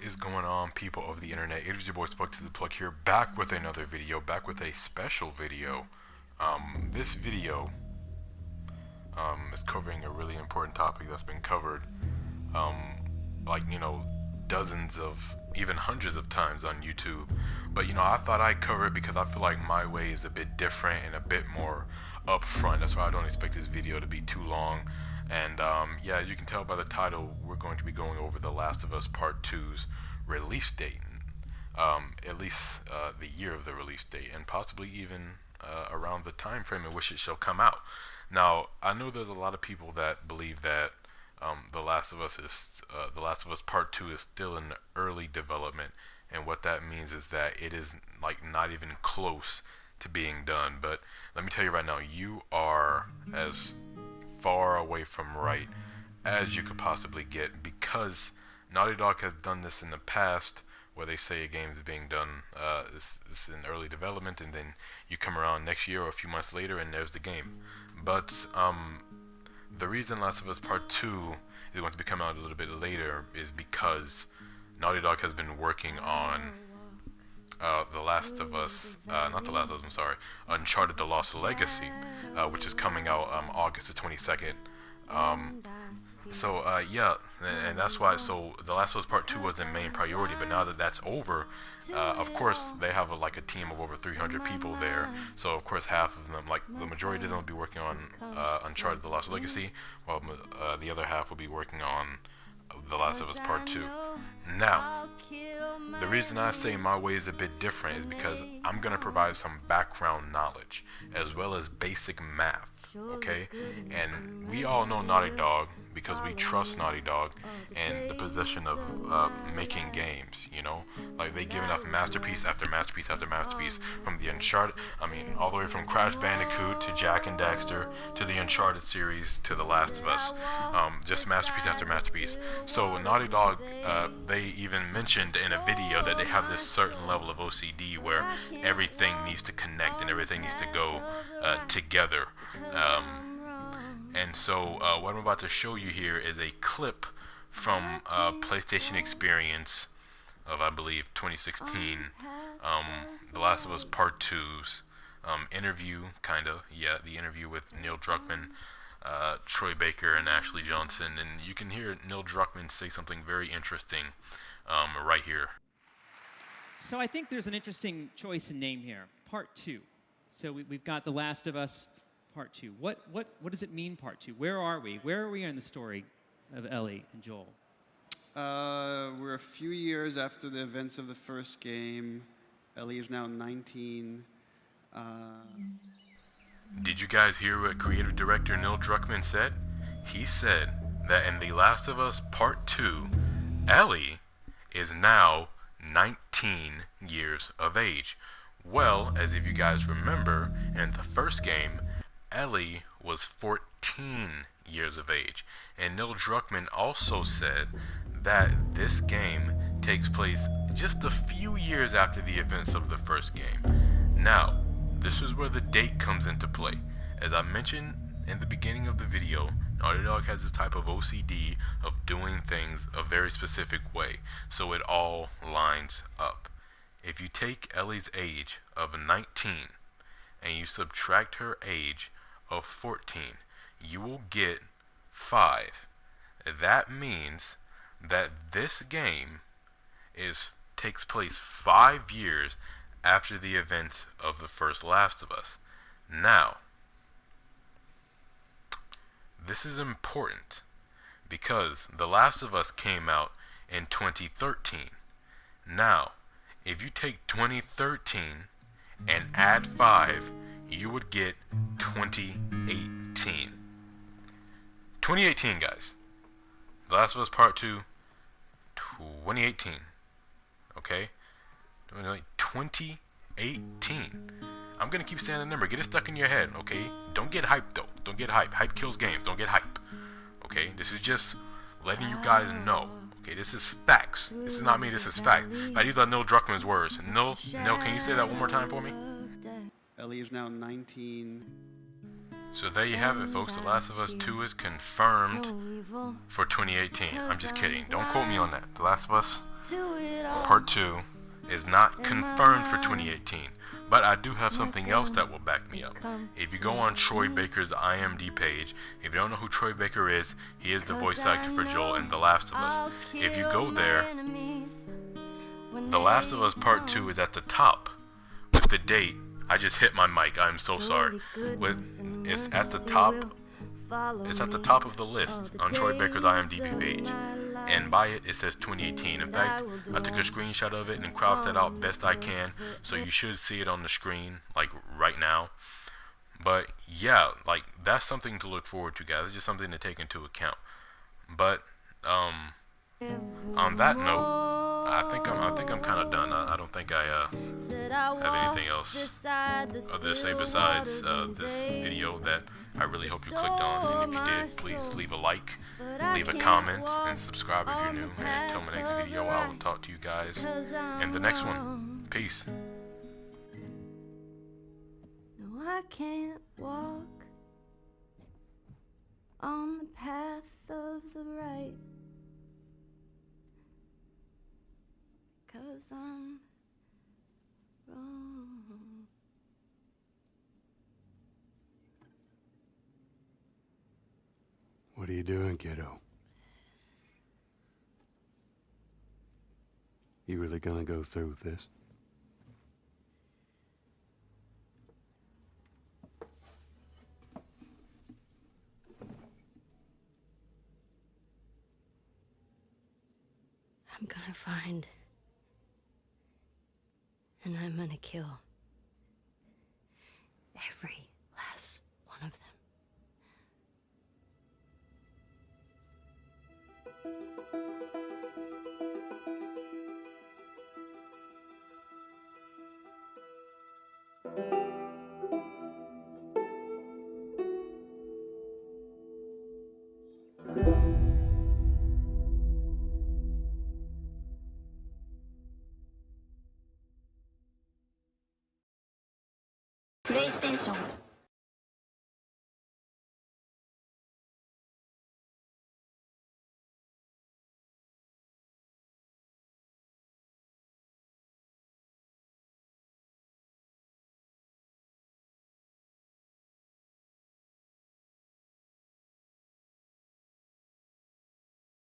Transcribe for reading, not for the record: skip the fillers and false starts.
is going on, people of the internet? It is your boy Spuck to the Plug here, back with another video, back with a special video. This video is covering a really important topic that's been covered, um, like, dozens of, even hundreds of times on YouTube. But, I thought I'd cover it because I feel like my way is a bit different and a bit more upfront. That's why I don't expect this video to be too long. And yeah, as you can tell by the title, we're going to be going over The Last of Us Part 2's release date. At least the year of the release date, and possibly even around the time frame in which it shall come out. Now, I know there's a lot of people that believe that The Last of Us Part 2 is still in early development, and what that means is that it is like not even close to being done. But let me tell you right now, you are as far away from right as you could possibly get, because Naughty Dog has done this in the past, where they say a game is being done, it's in early development, and then you come around next year or a few months later and there's the game. But the reason Last of Us Part 2 is going to be coming out a little bit later is because Naughty Dog has been working on The Last of Us, not The Last of Us, I'm sorry, Uncharted: The Lost Legacy, which is coming out August the 22nd. Yeah, and that's why. So The Last of Us Part 2 was the main priority, but now that that's over, of course they have a team of over 300 people there. So of course half of them, like the majority of them, will be working on Uncharted: The Lost Legacy, while the other half will be working on The Last of Us Part 2. Now, the reason I say my way is a bit different is because I'm going to provide some background knowledge as well as basic math, okay? And we all know Naughty Dog because we trust Naughty Dog and the position of making games, Like, they given us masterpiece after masterpiece after masterpiece, from the Uncharted, all the way from Crash Bandicoot to Jak and Daxter to the Uncharted series to The Last of Us, just masterpiece after masterpiece. So Naughty Dog, they even mentioned in a video that they have this certain level of OCD where everything needs to connect and everything needs to go together. And so what I'm about to show you here is a clip from PlayStation Experience of, I believe, 2016, The Last of Us Part 2's interview, the interview with Neil Druckmann, Troy Baker, and Ashley Johnson. And you can hear Neil Druckmann say something very interesting right here. So I think there's an interesting choice in name here, Part 2. So we've got The Last of Us Part 2. What does it mean, Part 2? Where are we? Where are we in the story of Ellie and Joel? We're a few years after the events of the first game. Ellie is now 19. Did you guys hear what creative director Neil Druckmann said? He said that in The Last of Us Part 2, Ellie is now 19 years of age. Well, as if you guys remember, in the first game, Ellie was 14 years of age. And Neil Druckmann also said that this game takes place just a few years after the events of the first game. Now, this is where the date comes into play. As I mentioned in the beginning of the video, Naughty Dog has this type of OCD of doing things a very specific way, so it all lines up. If you take Ellie's age of 19 and you subtract her age of 14, you will get 5. That means that this game takes place 5 years after the events of the first Last of Us. Now, this is important because The Last of Us came out in 2013. Now, if you take 2013 and add 5, you would get 2018. 2018, guys. The Last of Us Part 2, 2018. Okay? 2018. I'm gonna keep saying the number. Get it stuck in your head, okay? Don't get hyped, though. Don't get hype. Hype kills games. Don't get hype. Okay? This is just letting you guys know. Okay, this is facts. This is not me, this is fact. Now, these are Neil Druckmann's words. Neil, can you say that one more time for me? Ellie is now 19. So there you have it, folks. The Last of Us 2 is confirmed for 2018. I'm just kidding. Don't quote me on that. The Last of Us Part 2 is not confirmed for 2018, but I do have something else that will back me up. If you go on Troy Baker's IMDb page, if you don't know who Troy Baker is, he is the voice actor for Joel in The Last of Us. If you go there, The Last of Us Part 2 is at the top with the date. I just hit my mic, I'm so sorry. It's at the top. It's at the top of the list on Troy Baker's IMDb page. And by it, it says 2018. In fact, I took a screenshot of it and cropped that out best I can, so you should see it on the screen, like right now. But yeah, like that's something to look forward to, guys. It's just something to take into account. But on that note, I think I'm kind of done. I don't think I have anything else other to say besides this video that I really hope you clicked on. And if you did, please leave a like, leave a comment, and subscribe if you're new. And until my next video, I will talk to you guys in the next one. Peace. No, I can't walk on the path of the right, 'cause I'm wrong. What are you doing, kiddo? You really gonna go through with this? I'm gonna find, and I'm gonna kill every last one of them. PlayStation